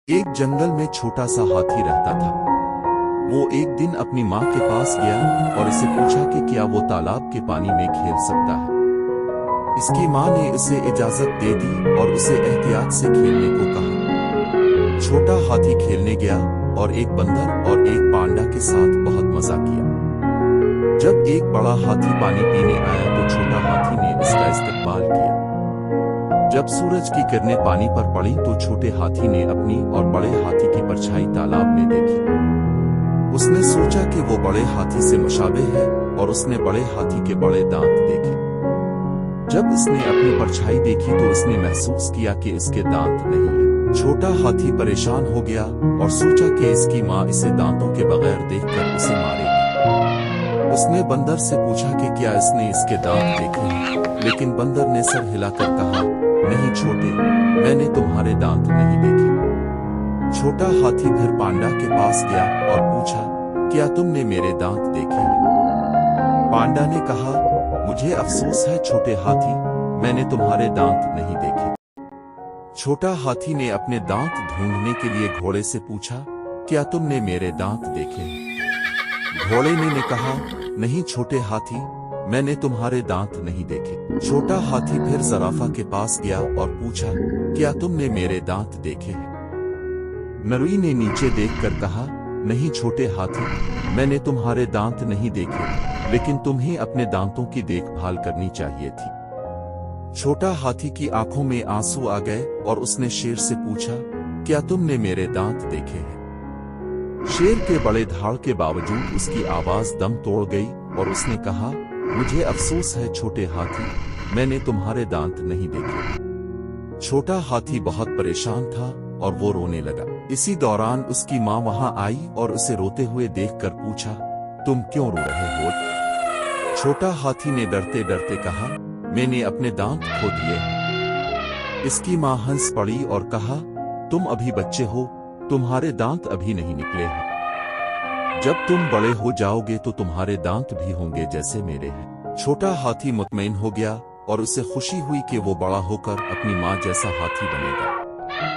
एक जंगल में छोटा सा हाथी रहता था। वो एक दिन अपनी माँ के पास गया और इसे पूछा कि क्या वो तालाब के पानी में खेल सकता है। इसकी माँ ने इसे इजाजत दे दी और उसे एहतियात से खेलने को कहा। छोटा हाथी खेलने गया और एक बंदर और एक पांडा के साथ बहुत मजा किया। जब एक बड़ा हाथी पानी पीने आया तो छोटा हाथी ने इसका इस्तकबाल किया। जब सूरज की किरणें पानी पर पड़ी तो छोटे हाथी ने अपनी और बड़े हाथी की परछाई तालाब में देखी। उसने सोचा कि वो बड़े हाथी से मुशाबे है और उसने बड़े हाथी के बड़े दांत देखे। जब इसने अपनी परछाई देखी तो इसने महसूस किया कि इसके दांत नहीं है। छोटा हाथी परेशान हो गया और सोचा कि इसकी माँ इसे दांतों के बगैर देखकर इसे मारेगी। उसने बंदर से पूछा कि क्या इसने इसके दांत देखे हैं, लेकिन बंदर ने सर हिलाकर कहा, नहीं छोटे, मैंने तुम्हारे दांत नहीं देखे। छोटा हाथी फिर पांडा के पास गया और पूछा, क्या तुमने मेरे दांत देखे हैं? पांडा ने कहा, मुझे अफसोस है छोटे हाथी, मैंने तुम्हारे दांत नहीं देखे। छोटा हाथी ने अपने दांत ढूंढने के लिए घोड़े से पूछा, क्या तुमने मेरे दांत देखे हैं? घोड़े ने कहा, नहीं छोटे हाथी, मैंने तुम्हारे दांत नहीं देखे। छोटा हाथी फिर ज़राफ़ा के पास गया और पूछा, क्या तुमने मेरे दांत देखे हैं? नरुई ने नीचे देखकर कहा, नहीं छोटे हाथी, मैंने तुम्हारे दांत नहीं देखे, लेकिन तुम्हें अपने दांतों की देखभाल करनी चाहिए थी। छोटा हाथी की आंखों में आंसू आ गए और उसने शेर से पूछा, क्या तुमने मेरे दांत देखे हैं? शेर के बड़े धाड़ के बावजूद उसकी आवाज दम तोड़ गई और उसने कहा, मुझे अफसोस है छोटे हाथी, मैंने तुम्हारे दांत नहीं देखे। छोटा हाथी बहुत परेशान था और वो रोने लगा। इसी दौरान उसकी माँ वहां आई और उसे रोते हुए देखकर पूछा, तुम क्यों रो रहे हो? छोटा हाथी ने डरते डरते कहा, मैंने अपने दांत खो दिए। इसकी माँ हंस पड़ी और कहा, तुम अभी बच्चे हो, तुम्हारे दांत अभी नहीं निकले हैं। जब तुम बड़े हो जाओगे तो तुम्हारे दांत भी होंगे जैसे मेरे हैं। छोटा हाथी मुतमईन हो गया और उसे खुशी हुई कि वो बड़ा होकर अपनी माँ जैसा हाथी बनेगा।